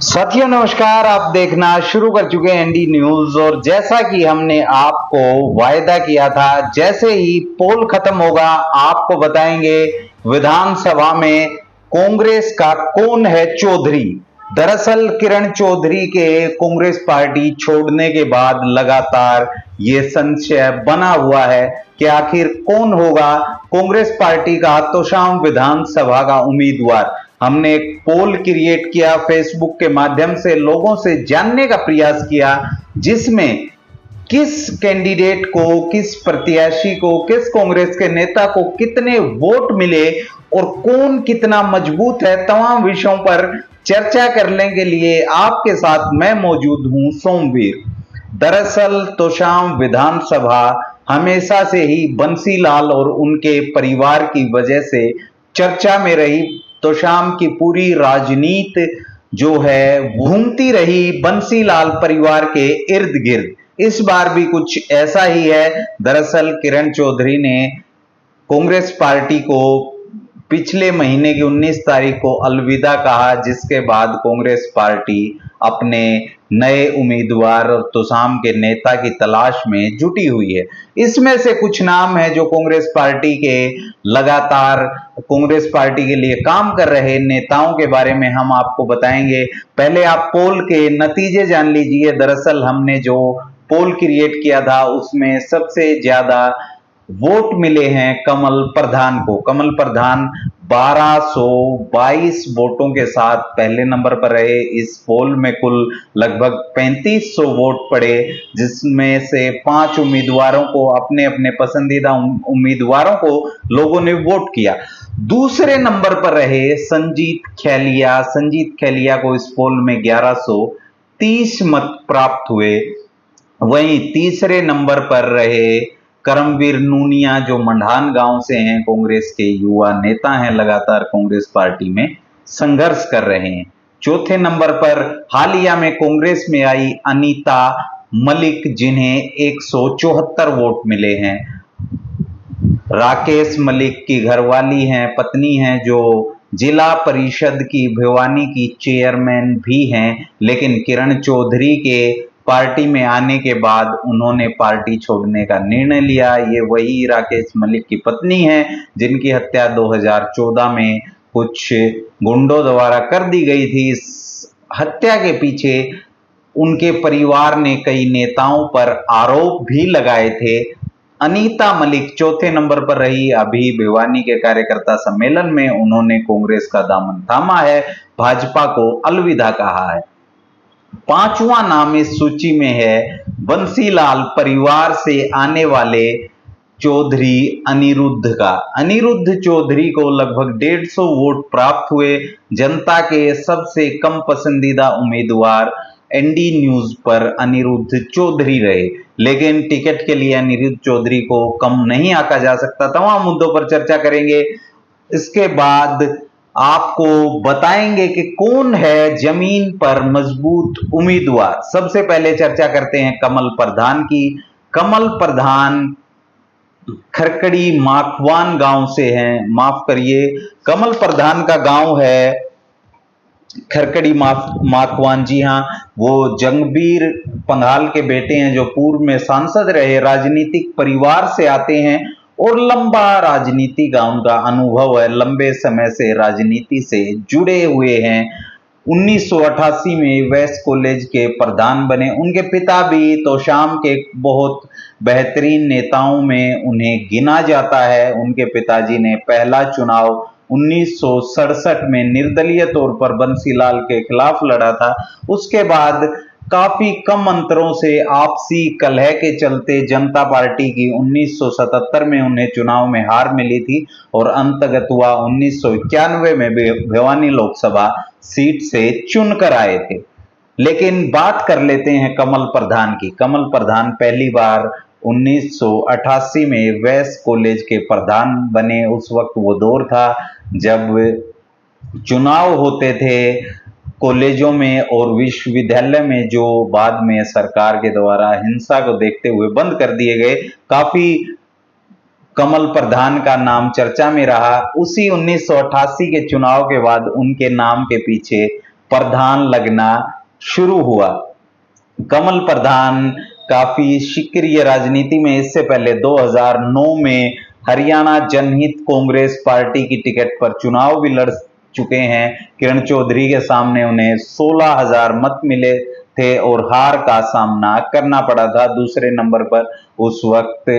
साथियों नमस्कार। आप देखना शुरू कर चुके हैं एनडी न्यूज। और जैसा कि हमने आपको वायदा किया था, जैसे ही पोल खत्म होगा आपको बताएंगे विधानसभा में कांग्रेस का कौन है चौधरी। दरअसल किरण चौधरी के कांग्रेस पार्टी छोड़ने के बाद लगातार ये संशय बना हुआ है कि आखिर कौन होगा कांग्रेस पार्टी का तोशाम विधानसभा का उम्मीदवार। हमने एक पोल क्रिएट किया, फेसबुक के माध्यम से लोगों से जानने का प्रयास किया, जिसमें किस कैंडिडेट को, किस प्रत्याशी को, किस कांग्रेस के नेता को कितने वोट मिले और कौन कितना मजबूत है, तमाम विषयों पर चर्चा करने के लिए आपके साथ मैं मौजूद हूं सोमवीर। दरअसल तोशाम विधानसभा हमेशा से ही बंसीलाल और उनके परिवार की वजह से चर्चा में रही। तोशाम की पूरी राजनीति जो है घूमती रही बंसीलाल परिवार के इर्द गिर्द। इस बार भी कुछ ऐसा ही है। दरअसल किरण चौधरी ने कांग्रेस पार्टी को पिछले महीने की 19 तारीख को अलविदा कहा, जिसके बाद कांग्रेस पार्टी अपने नए उम्मीदवार और तोशाम के नेता की तलाश में जुटी हुई है। इसमें से कुछ नाम है जो कांग्रेस पार्टी के लगातार कांग्रेस पार्टी के लिए काम कर रहे नेताओं के बारे में हम आपको बताएंगे। पहले आप पोल के नतीजे जान लीजिए। दरअसल हमने जो पोल क्रिएट किया था उसमें सबसे ज्यादा वोट मिले हैं कमल प्रधान को। कमल प्रधान 1222 वोटों के साथ पहले नंबर पर रहे। इस पोल में कुल लगभग 3500 वोट पड़े, जिसमें से 5 उम्मीदवारों को, अपने अपने पसंदीदा उम्मीदवारों को लोगों ने वोट किया। दूसरे नंबर पर रहे संजीत खेलिया। संजीत खेलिया को इस पोल में 1130 मत प्राप्त हुए। वहीं तीसरे नंबर पर रहे करमवीर नूनिया, जो मंडान गांव से हैं, कांग्रेस के युवा नेता हैं, लगातार कांग्रेस पार्टी में संघर्ष कर रहे हैं। चौथे नंबर पर हालिया में कांग्रेस में आई अनीता मलिक, जिन्हें 174 वोट मिले हैं। राकेश मलिक की घरवाली हैं, पत्नी हैं, जो जिला परिषद की भिवानी की चेयरमैन भी हैं, लेकिन किरण चौधरी के पार्टी में आने के बाद उन्होंने पार्टी छोड़ने का निर्णय लिया। ये वही राकेश मलिक की पत्नी है जिनकी हत्या 2014 में कुछ गुंडों द्वारा कर दी गई थी। इस हत्या के पीछे उनके परिवार ने कई नेताओं पर आरोप भी लगाए थे। अनीता मलिक चौथे नंबर पर रही। अभी भिवानी के कार्यकर्ता सम्मेलन में उन्होंने कांग्रेस का दामन थामा है, भाजपा को अलविदा कहा है। पांचवा नाम इस सूची में है बंसीलाल परिवार से आने वाले चौधरी अनिरुद्ध का। अनिरुद्ध चौधरी को लगभग 150 वोट प्राप्त हुए। जनता के सबसे कम पसंदीदा उम्मीदवार एनडी न्यूज पर अनिरुद्ध चौधरी रहे, लेकिन टिकट के लिए अनिरुद्ध चौधरी को कम नहीं आंका जा सकता। तमाम मुद्दों पर चर्चा करेंगे। इसके बाद आपको बताएंगे कि कौन है जमीन पर मजबूत उम्मीदवार। सबसे पहले चर्चा करते हैं कमल प्रधान की। कमल प्रधान खरकड़ी माखवान गांव से हैं, माफ करिए, कमल प्रधान का गांव है खरकड़ी माखवान। जी हाँ, वो जंगबीर पंघाल के बेटे हैं, जो पूर्व में सांसद रहे, राजनीतिक परिवार से आते हैं और लंबा राजनीति का उनका अनुभव है, लंबे समय से राजनीति से जुड़े हुए हैं। 1988 में वेस्ट कॉलेज के प्रधान बने। उनके पिता भी तोशाम के बहुत बेहतरीन नेताओं में उन्हें गिना जाता है। उनके पिताजी ने पहला चुनाव 1967 में निर्दलीय तौर पर बंसीलाल के खिलाफ लड़ा था। उसके बाद काफी कम अंतरों से आपसी कलह के चलते जनता पार्टी की 1977 में उन्हें चुनाव में हार मिली थी और अंतगत हुआ 1991 में भिवानी लोकसभा सीट से चुनकर आए थे। लेकिन बात कर लेते हैं कमल प्रधान की। कमल प्रधान पहली बार 1988 में वेस्ट कॉलेज के प्रधान बने। उस वक्त वो दौर था जब चुनाव होते थे कॉलेजों में और विश्वविद्यालय में, जो बाद में सरकार के द्वारा हिंसा को देखते हुए बंद कर दिए गए। काफी कमल प्रधान का नाम चर्चा में रहा। उसी 1988 के चुनाव के बाद उनके नाम के पीछे प्रधान लगना शुरू हुआ। कमल प्रधान काफी सक्रिय राजनीति में, इससे पहले 2009 में हरियाणा जनहित कांग्रेस पार्टी की टिकट पर चुनाव भी लड़ चुके हैं। किरण चौधरी के सामने उन्हें 16,000 मत मिले थे और हार का सामना करना पड़ा था। दूसरे नंबर पर उस वक्त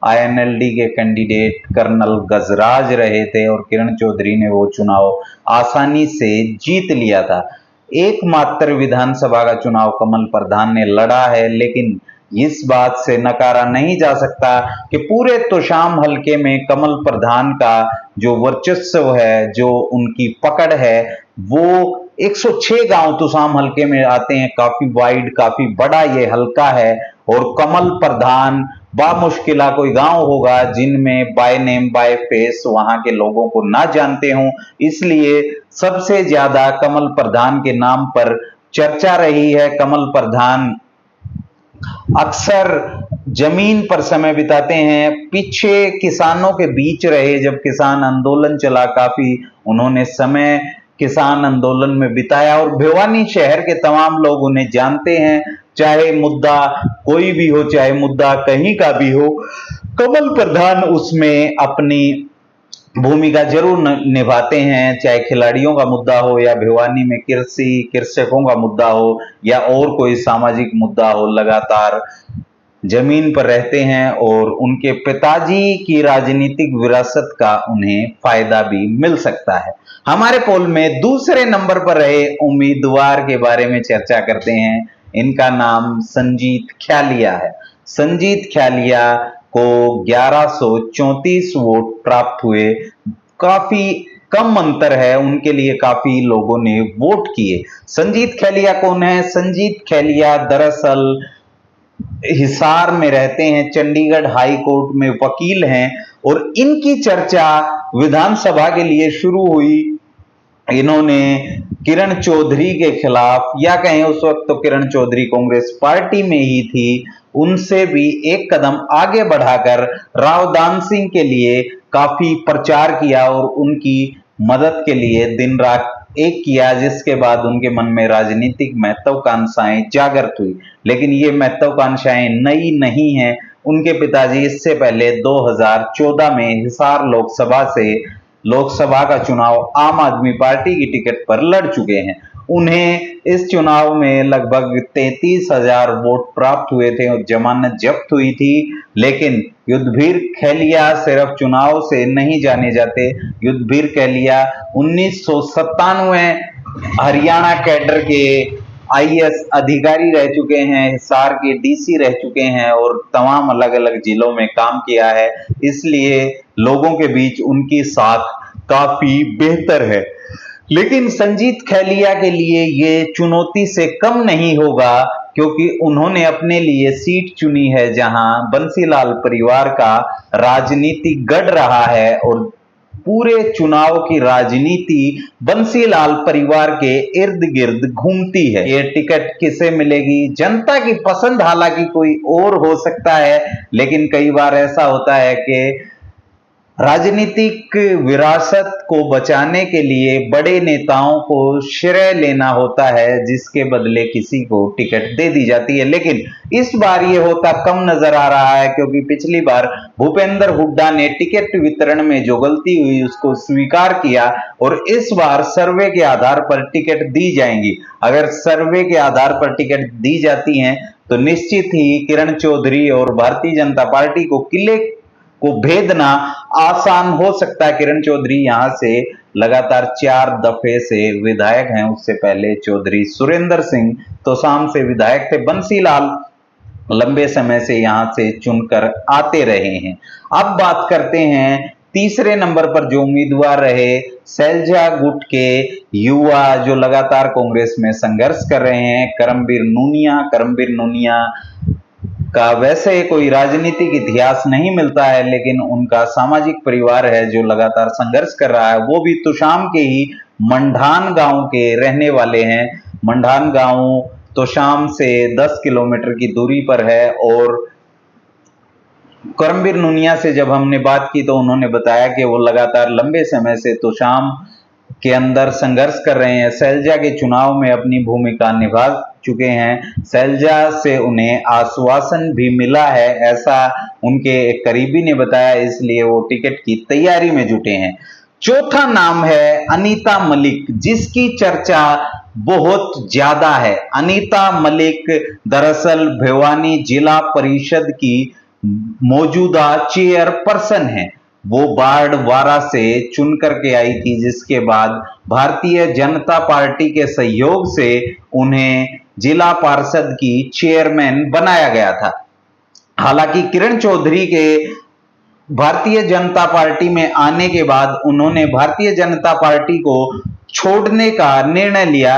INLD के कैंडिडेट कर्नल गजराज रहे थे और किरण चौधरी ने वो चुनाव आसानी से जीत लिया था। एकमात्र विधानसभा का चुनाव कमल प्रधान ने लड़ा है, लेकिन इस बात से नकारा नहीं जा सकता कि पूरे तोशाम हलके में कमल प्रधान का जो वर्चस्व है, जो उनकी पकड़ है, वो 106 गांव तोशाम हलके में आते हैं। काफी वाइड, काफी बड़ा ये हलका है और कमल प्रधान बामुश्किला कोई गांव होगा जिनमें बाय नेम बाय फेस वहां के लोगों को ना जानते हों। इसलिए सबसे ज्यादा कमल प्रधान के नाम पर चर्चा रही है। कमल प्रधान अक्सर जमीन पर समय बिताते हैं। पीछे किसानों के बीच रहे, जब किसान आंदोलन चला, काफी उन्होंने समय किसान आंदोलन में बिताया और भिवानी शहर के तमाम लोग उन्हें जानते हैं। चाहे मुद्दा कोई भी हो, चाहे मुद्दा कहीं का भी हो, कमल प्रधान उसमें अपनी भूमिका जरूर निभाते हैं। चाहे खिलाड़ियों का मुद्दा हो या भिवानी में कृषकों का मुद्दा हो या और कोई सामाजिक मुद्दा हो, लगातार जमीन पर रहते हैं और उनके पिताजी की राजनीतिक विरासत का उन्हें फायदा भी मिल सकता है। हमारे पोल में दूसरे नंबर पर रहे उम्मीदवार के बारे में चर्चा करते हैं। इनका नाम संजीत ख्यालिया है। संजीत ख्यालिया को 1134 वोट प्राप्त हुए। काफी कम अंतर है, उनके लिए काफी लोगों ने वोट किए। संजीत ख्यालिया कौन है? संजीत ख्यालिया दरअसल हिसार में रहते हैं, चंडीगढ़ हाई कोर्ट में वकील हैं और इनकी चर्चा विधानसभा के लिए शुरू हुई। इन्होंने किरण चौधरी के खिलाफ, या कहें उस वक्त तो किरण चौधरी कांग्रेस पार्टी में ही थी, उनसे भी एक कदम आगे बढ़ाकर राव दान सिंह के लिए काफी प्रचार किया और उनकी मदद के लिए दिन रात एक किया, जिसके बाद उनके मन में राजनीतिक महत्वाकांक्षाएं जागृत हुई। लेकिन ये महत्वाकांक्षाएं नई नहीं हैं। उनके पिताजी इससे पहले 2014 में हिसार लोकसभा का चुनाव आम आदमी पार्टी की टिकट पर लड़ चुके हैं। उन्हें इस चुनाव में लगभग 33,000 वोट प्राप्त हुए थे और जमानत जब्त हुई थी। लेकिन युद्धवीर ख्यालिया सिर्फ चुनाव से नहीं जाने जाते। युद्धवीर ख्यालिया 1997 हरियाणा कैडर के IAS अधिकारी रह चुके हैं, हिसार के DC रह चुके हैं और तमाम अलग अलग जिलों में काम किया है। इसलिए लोगों के बीच उनकी साख काफी बेहतर है। लेकिन संजीत ख्यालिया के लिए ये चुनौती से कम नहीं होगा, क्योंकि उन्होंने अपने लिए सीट चुनी है जहां बंसीलाल परिवार का राजनीतिक गढ़ रहा है और पूरे चुनाव की राजनीति बंसीलाल परिवार के इर्द गिर्द घूमती है। ये टिकट किसे मिलेगी, जनता की पसंद हालांकि कोई और हो सकता है, लेकिन कई बार ऐसा होता है कि राजनीतिक विरासत को बचाने के लिए बड़े नेताओं को श्रेय लेना होता है, जिसके बदले किसी को टिकट दे दी जाती है। लेकिन इस बार ये होता कम नजर आ रहा है, क्योंकि पिछली बार भूपेंद्र हुड्डा ने टिकट वितरण में जो गलती हुई उसको स्वीकार किया और इस बार सर्वे के आधार पर टिकट दी जाएंगी। अगर सर्वे के आधार पर टिकट दी जाती हैं तो निश्चित ही किरण चौधरी और भारतीय जनता पार्टी को किले को भेदना आसान हो सकता है। किरण चौधरी यहां से लगातार 4 दफे से विधायक हैं। उससे पहले चौधरी सुरेंद्र सिंह तोशाम से विधायक थे। बंसीलाल लंबे समय से यहां से चुनकर आते रहे हैं। अब बात करते हैं तीसरे नंबर पर जो उम्मीदवार रहे, सैलजा गुट के युवा जो लगातार कांग्रेस में संघर्ष कर रहे हैं, करमबीर नूनिया का वैसे कोई राजनीतिक इतिहास नहीं मिलता है, लेकिन उनका सामाजिक परिवार है जो लगातार संघर्ष कर रहा है। वो भी तोशाम के ही मंढान गांव के रहने वाले हैं। मंढान गांव तोशाम से 10 किलोमीटर की दूरी पर है और करमबीर नूनिया से जब हमने बात की तो उन्होंने बताया कि वो लगातार लंबे समय से तोशाम के अंदर संघर्ष कर रहे हैं। सैलजा के चुनाव में अपनी भूमिका निभा चुके हैं। सैलजा से उन्हें आश्वासन भी मिला है, ऐसा उनके एक करीबी ने बताया, इसलिए वो टिकट की तैयारी में जुटे हैं। चौथा नाम है अनीता मलिक, जिसकी चर्चा बहुत ज्यादा है। अनीता मलिक दरअसल भिवानी जिला परिषद की मौजूदा चेयरपर्सन है। वो वार्ड 12 से चुन करके आई थी, जिसके बाद भारतीय जनता पार्टी के सहयोग से उन्हें जिला पार्षद की चेयरमैन बनाया गया था। हालांकि किरण चौधरी के भारतीय जनता पार्टी में आने के बाद उन्होंने भारतीय जनता पार्टी को छोड़ने का निर्णय लिया।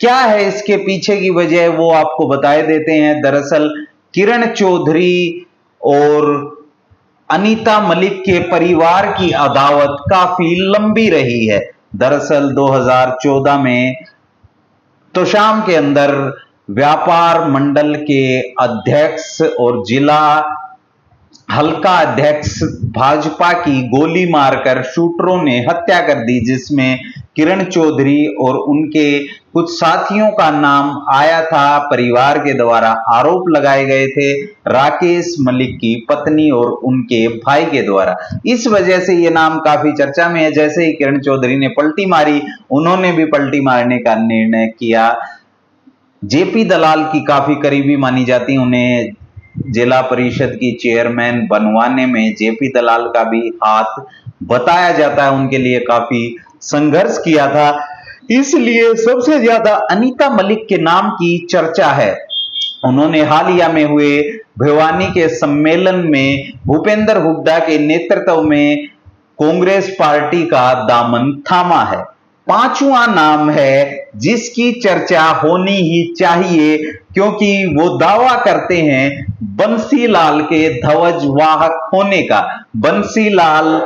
क्या है इसके पीछे की वजह, वो आपको बताए देते हैं। दरअसल किरण चौधरी और अनीता मलिक के परिवार की अदावत काफी लंबी रही है। दरअसल 2014 में तोशाम के अंदर व्यापार मंडल के अध्यक्ष और जिला हल्का अध्यक्ष भाजपा की गोली मारकर शूटरों ने हत्या कर दी, जिसमें किरण चौधरी और उनके कुछ साथियों का नाम आया था। परिवार के द्वारा आरोप लगाए गए थे राकेश मलिक की पत्नी और उनके भाई के द्वारा। इस वजह से ये नाम काफी चर्चा में है। जैसे ही किरण चौधरी ने पलटी मारी, उन्होंने भी पलटी मारने का निर्णय किया। जेपी दलाल की काफी करीबी मानी जाती, उन्हें जिला परिषद की चेयरमैन बनवाने में जेपी दलाल का भी हाथ बताया जाता है। उनके लिए काफी संघर्ष किया था, इसलिए सबसे ज्यादा अनीता मलिक के नाम की चर्चा है। उन्होंने हालिया में हुए भिवानी के सम्मेलन में भूपेंद्र हुड्डा के नेतृत्व में कांग्रेस पार्टी का दामन थामा है। पांचवा नाम है जिसकी चर्चा होनी ही चाहिए, क्योंकि वो दावा करते हैं बंसीलाल के ध्वजवाहक होने का। बंसीलाल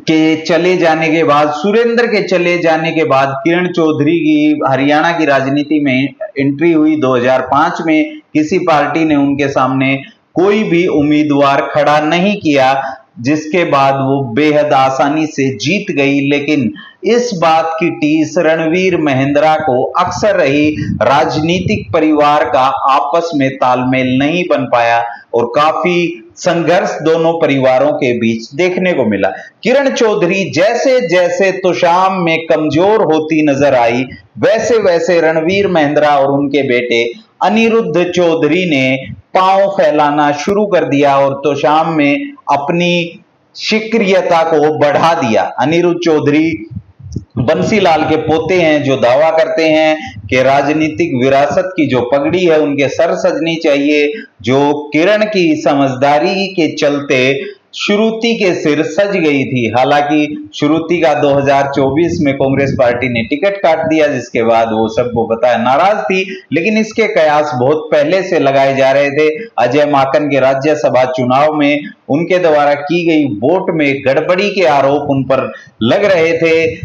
के चले जाने के बाद, सुरेंद्र के चले जाने के बाद किरण चौधरी की हरियाणा की राजनीति में एंट्री हुई 2005 में। किसी पार्टी ने उनके सामने कोई भी उम्मीदवार खड़ा नहीं किया, जिसके बाद वो बेहद आसानी से जीत गई। लेकिन इस बात की टीस रणवीर महिंद्रा को अक्सर रही, राजनीतिक परिवार का आपस में तालमेल नहीं बन पाया और काफी संघर्ष दोनों परिवारों के बीच देखने को मिला। किरण चौधरी जैसे जैसे तोशाम में कमजोर होती नजर आई, वैसे वैसे रणवीर महिंद्रा और उनके बेटे अनिरुद्ध चौधरी ने पांव फैलाना शुरू कर दिया और तोशाम में अपनी सक्रियता को बढ़ा दिया। अनिरुद्ध चौधरी बंसीलाल के पोते हैं, जो दावा करते हैं कि राजनीतिक विरासत की जो पगड़ी है उनके सर सजनी चाहिए, जो किरण की समझदारी के चलते श्रुति के सिर सज गई थी। हालांकि श्रुति का 2024 में कांग्रेस पार्टी ने टिकट काट दिया, जिसके बाद वो सबको पता है नाराज थी। लेकिन इसके कयास बहुत पहले से लगाए जा रहे थे। अजय माकन के राज्यसभा चुनाव में उनके द्वारा की गई वोट में गड़बड़ी के आरोप उन पर लग रहे थे,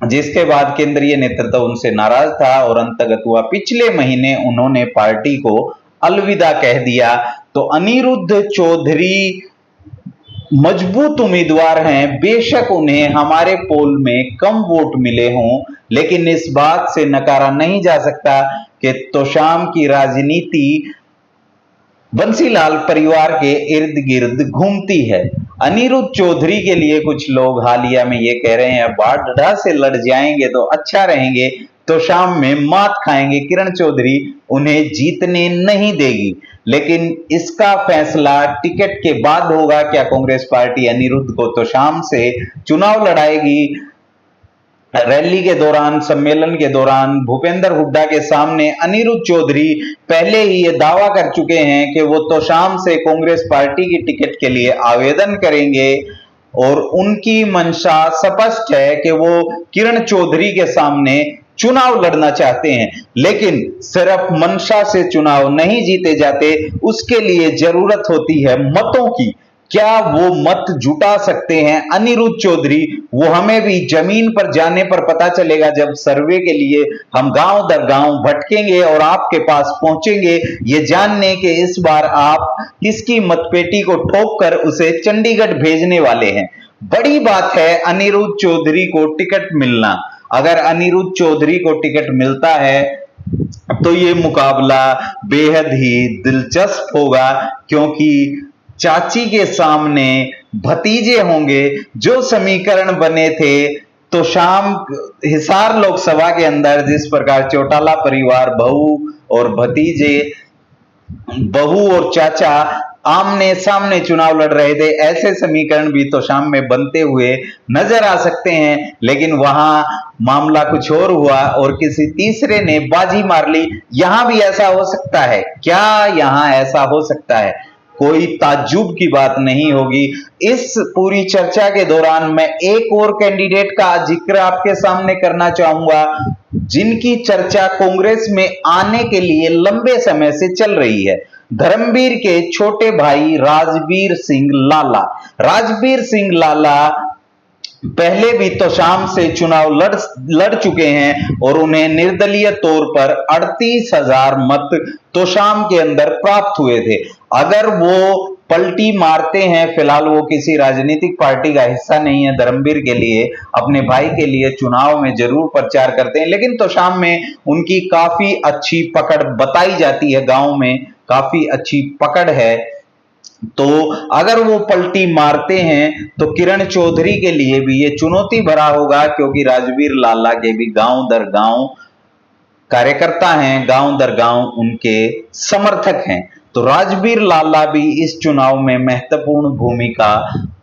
जिसके बाद केंद्रीय नेतृत्व उनसे नाराज था और अंतगत हुआ। पिछले महीने उन्होंने पार्टी को अलविदा कह दिया। तो अनिरुद्ध चौधरी मजबूत उम्मीदवार हैं, बेशक उन्हें हमारे पोल में कम वोट मिले हों, लेकिन इस बात से नकारा नहीं जा सकता कि तोशाम की राजनीति बंसीलाल परिवार के इर्द गिर्द घूमती है। अनिरुद्ध चौधरी के लिए कुछ लोग हालिया में ये कह रहे हैं बाढ़ से लड़ जाएंगे तो अच्छा रहेंगे, तोशाम में मात खाएंगे, किरण चौधरी उन्हें जीतने नहीं देगी। लेकिन इसका फैसला टिकट के बाद होगा। क्या कांग्रेस पार्टी अनिरुद्ध को तोशाम से चुनाव लड़ाएगी? रैली के दौरान, सम्मेलन के दौरान भूपेंद्र हुड्डा के सामने अनिरुद्ध चौधरी पहले ही ये दावा कर चुके हैं कि वो तोशाम से कांग्रेस पार्टी की टिकट के लिए आवेदन करेंगे और उनकी मंशा स्पष्ट है कि वो किरण चौधरी के सामने चुनाव लड़ना चाहते हैं। लेकिन सिर्फ मंशा से चुनाव नहीं जीते जाते, उसके लिए जरूरत होती है मतों की। क्या वो मत जुटा सकते हैं अनिरुद्ध चौधरी? वो हमें भी जमीन पर जाने पर पता चलेगा, जब सर्वे के लिए हम गांव दर गांव भटकेंगे और आपके पास पहुंचेंगे, ये जानने के इस बार आप किसकी मतपेटी को ठोक कर उसे चंडीगढ़ भेजने वाले हैं। बड़ी बात है अनिरुद्ध चौधरी को टिकट मिलना। अगर अनिरुद्ध चौधरी को टिकट मिलता है तो ये मुकाबला बेहद ही दिलचस्प होगा, क्योंकि चाची के सामने भतीजे होंगे। जो समीकरण बने थे तो शाम हिसार लोकसभा के अंदर जिस प्रकार चौटाला परिवार बहू और चाचा आमने सामने चुनाव लड़ रहे थे, ऐसे समीकरण भी तो शाम में बनते हुए नजर आ सकते हैं। लेकिन वहां मामला कुछ और हुआ और किसी तीसरे ने बाजी मार ली। यहां भी ऐसा हो सकता है क्या? यहां ऐसा हो सकता है, कोई ताज्जुब की बात नहीं होगी। इस पूरी चर्चा के दौरान मैं एक और कैंडिडेट का जिक्र आपके सामने करना चाहूंगा, जिनकी चर्चा कांग्रेस में आने के लिए लंबे समय से चल रही है। धर्मवीर के छोटे भाई राजवीर सिंह लाला। राजवीर सिंह लाला पहले भी तोशाम से चुनाव लड़ चुके हैं और उन्हें निर्दलीय तौर पर 38,000 मत तोशाम के अंदर प्राप्त हुए थे। अगर वो पलटी मारते हैं, फिलहाल वो किसी राजनीतिक पार्टी का हिस्सा नहीं है, धर्मवीर के लिए, अपने भाई के लिए चुनाव में जरूर प्रचार करते हैं, लेकिन तोशाम में उनकी काफी अच्छी पकड़ बताई जाती है, गांव में काफी अच्छी पकड़ है। तो अगर वो पलटी मारते हैं तो किरण चौधरी के लिए भी ये चुनौती भरा होगा, क्योंकि राजवीर लाला के भी गांव दर गांव कार्यकर्ता हैं, गांव दर गांव उनके समर्थक हैं। तो राजवीर लाला भी इस चुनाव में महत्वपूर्ण भूमिका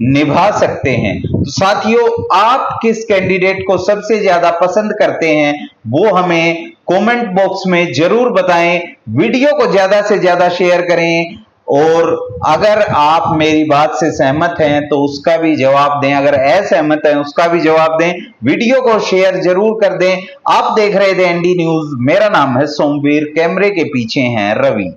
निभा सकते हैं। तो साथियों, आप किस कैंडिडेट को सबसे ज्यादा पसंद करते हैं वो हमें कमेंट बॉक्स में जरूर बताएं। वीडियो को ज्यादा से ज्यादा शेयर करें और अगर आप मेरी बात से सहमत हैं तो उसका भी जवाब दें, अगर असहमत हैं उसका भी जवाब दें। वीडियो को शेयर जरूर कर दें। आप देख रहे थे एनडी न्यूज, मेरा नाम है सोमवीर, कैमरे के पीछे हैं रवि।